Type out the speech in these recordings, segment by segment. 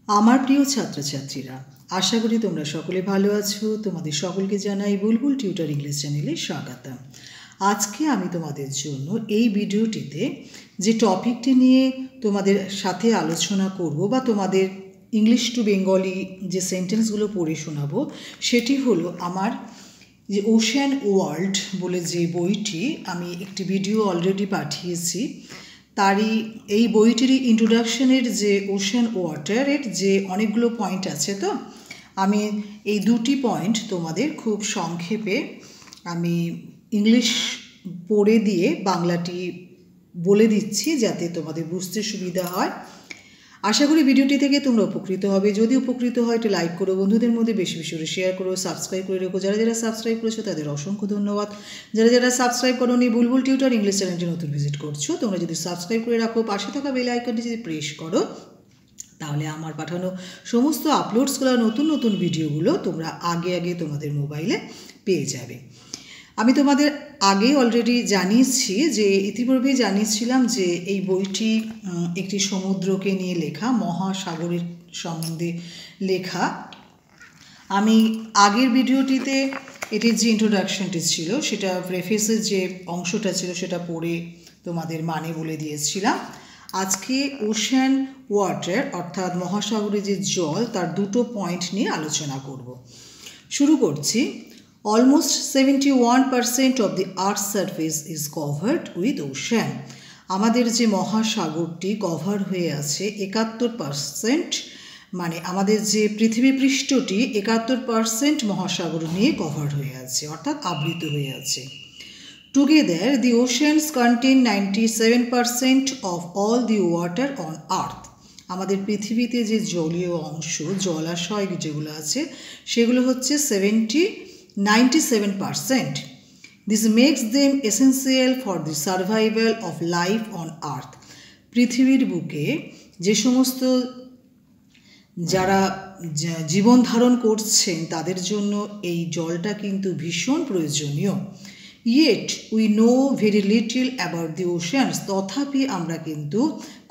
আমার প্রিয় ছাত্রছাত্রীরা, আশা করি তোমরা সকলে ভালো আছো। তোমাদের সকলকে জানাই বুলবুল টিউটর ইংলিশ চ্যানেলে স্বাগতম। আজকে আমি তোমাদের জন্য এই ভিডিওটিতে যে টপিকটি নিয়ে তোমাদের সাথে আলোচনা করব বা তোমাদের ইংলিশ টু বেঙ্গলি যে সেন্টেন্সগুলো পড়ে শোনাবো, সেটি হলো আমার যে ওশেন ওয়ার্ল্ড বলে যে বইটি, আমি একটি ভিডিও অলরেডি পাঠিয়েছি। তারই এই বইটিরই ইন্ট্রোডাকশনের যে ওশেন ওয়াটারের যে অনেকগুলো পয়েন্ট আছে, তো আমি এই দুটি পয়েন্ট তোমাদের খুব সংক্ষেপে আমি ইংলিশ পড়ে দিয়ে বাংলাটি বলে দিচ্ছি যাতে তোমাদের বুঝতে সুবিধা হয়। আশা করি ভিডিওটি থেকে তোমরা উপকৃত হবে। যদি উপকৃত হয় একটু লাইক করো, বন্ধুদের মধ্যে বেশি বেশি করে শেয়ার করো, সাবস্ক্রাইব করে রেখো। যারা যারা সাবস্ক্রাইব করেছো তাদের অসংখ্য ধন্যবাদ। যারা যারা সাবস্ক্রাইব করোনি, বুলবুল টিউটর ইংলিশ চ্যানেলটি নতুন ভিজিট করছো, তোমরা যদি সাবস্ক্রাইব করে রাখো, পাশে থাকা বেল আইকনটি যদি প্রেস করো, তাহলে আমার পাঠানো সমস্ত আপলোডস করা নতুন নতুন ভিডিওগুলো তোমরা আগে আগে তোমাদের মোবাইলে পেয়ে যাবে। আমি তোমাদের আগে অলরেডি জানিয়েছি, যে ইতিপূর্বেই জানিয়েছিলাম যে এই বইটি একটি সমুদ্রকে নিয়ে লেখা, মহাসাগরের সম্বন্ধে লেখা। আমি আগের ভিডিওটিতে এটির যে ইন্ট্রোডাকশনটি ছিল, সেটা প্রেফেসের যে অংশটা ছিল সেটা পড়ে তোমাদের মানে বলে দিয়েছিলাম। আজকে ওশেন ওয়াটার অর্থাৎ মহাসাগরের যে জল, তার দুটো পয়েন্ট নিয়ে আলোচনা করব। শুরু করছি। Almost 71% of the Earth's surface is covered with ocean. আমাদের যে মহাসাগরটি কভার হয়ে আছে 71%, মানে আমাদের যে পৃথিবী পৃষ্ঠটি 71% মহাসাগর নিয়ে কভার হয়ে আছে, অর্থাৎ আবৃত হয়ে আছে। Together, the oceans contain 97% of all the water on Earth. আমাদের পৃথিবীতে যে জলীয় অংশ, জলাশয় যেগুলো আছে, সেগুলো হচ্ছে 97%. This makes them essential for the survival of life on Earth. পৃথিবীর বুকে যে সমস্ত যারা জীবন ধারণ করছেন তাদের জন্য এই জলটা কিন্তু ভীষণ প্রয়োজনীয়। Yet we know very little about the oceans. তথাপি আমরা কিন্তু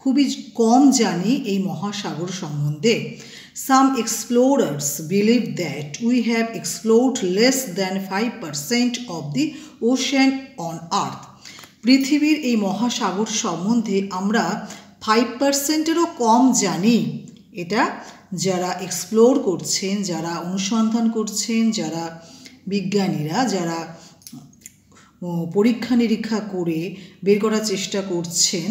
খুবই কম জানি এই মহাসাগর সম্বন্ধে। Some explorers believe that we have explored less than 5% of the ocean on Earth. পৃথিবীর এই মহাসাগর সম্বন্ধে আমরা 5%-এরও কম জানি। এটা যারা এক্সপ্লোর করছেন, যারা অনুসন্ধান করছেন, যারা বিজ্ঞানীরা, যারা পরীক্ষা নিরীক্ষা করে বের করার চেষ্টা করছেন,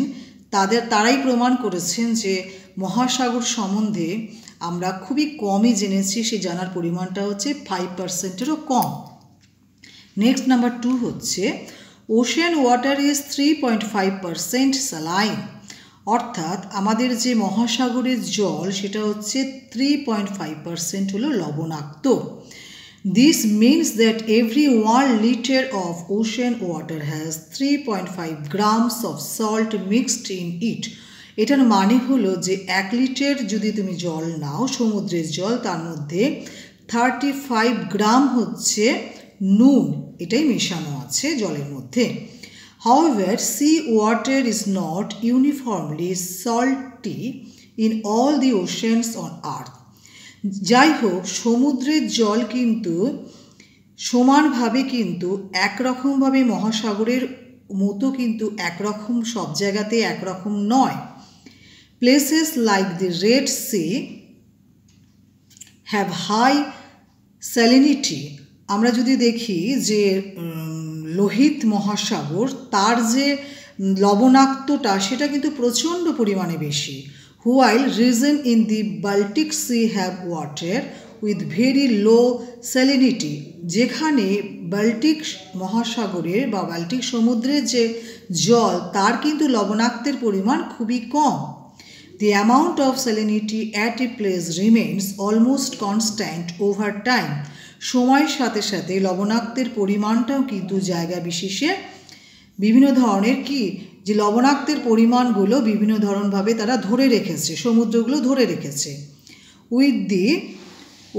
তারাই প্রমাণ করেছেন যে মহাসাগর সম্বন্ধে আমরা খুবই কমই জেনেছি। সে জানার পরিমাণটা হচ্ছে 5%-এরও কম। নেক্সট নাম্বার 2 হচ্ছে ওশেন ওয়াটার ইজ 3.5% স্যালাইন। অর্থাৎ আমাদের যে মহাসাগরের জল, সেটা হচ্ছে 3.5% হলো লবণাক্ত। This means that every 1 liter of ocean water has 3.5 grams of salt mixed in it. এটার মানে হলো যে 1 লিটার যদি তুমি জল নাও, সমুদ্রের জল, তার মধ্যে 35 গ্রাম হচ্ছে নুন, এটাই মেশানো আছে জলের মধ্যে। However, sea water is not uniformly salty in all the oceans on Earth. যাই হোক, সমুদ্রের জল কিন্তু সমানভাবে কিন্তু একরকমভাবে মহাসাগরের মতো কিন্তু একরকম সব জায়গাতে একরকম নয়। Places like the Red Sea have high salinity. আমরা যদি দেখি যে লোহিত মহাসাগর, তার যে লবণাক্ততা সেটা কিন্তু প্রচণ্ড পরিমাণে বেশি। While regions in the Baltic Sea have water with very low salinity. যেখানে বাল্টিক মহাসাগরের বা বাল্টিক সমুদ্রের যে জল, তার কিন্তু লবণাক্তের পরিমাণ খুবই কম। The amount of salinity at a place remains almost constant over time. সময়ের সাথে সাথে লবণাক্তের পরিমাণটাও কিন্তু জায়গা বিশেষে বিভিন্ন ধরনের যে লবণাক্তের পরিমাণগুলো বিভিন্ন ধরনভাবে তারা ধরে রেখেছে, সমুদ্রগুলো ধরে রেখেছে। With the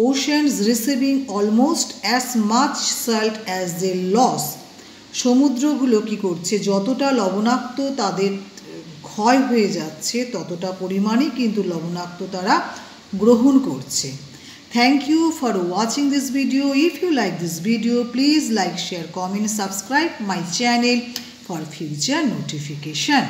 oceans receiving almost as much salt as they lose. সমুদ্রগুলো কি করছে, যতটা লবণাক্ত তাদের ক্ষয় হয়ে যাচ্ছে ততটা পরিমাণই কিন্তু লবণাক্ত তারা গ্রহণ করছে। Thank you for watching this video. If you like this video, please like, share, comment, subscribe my channel for future notification.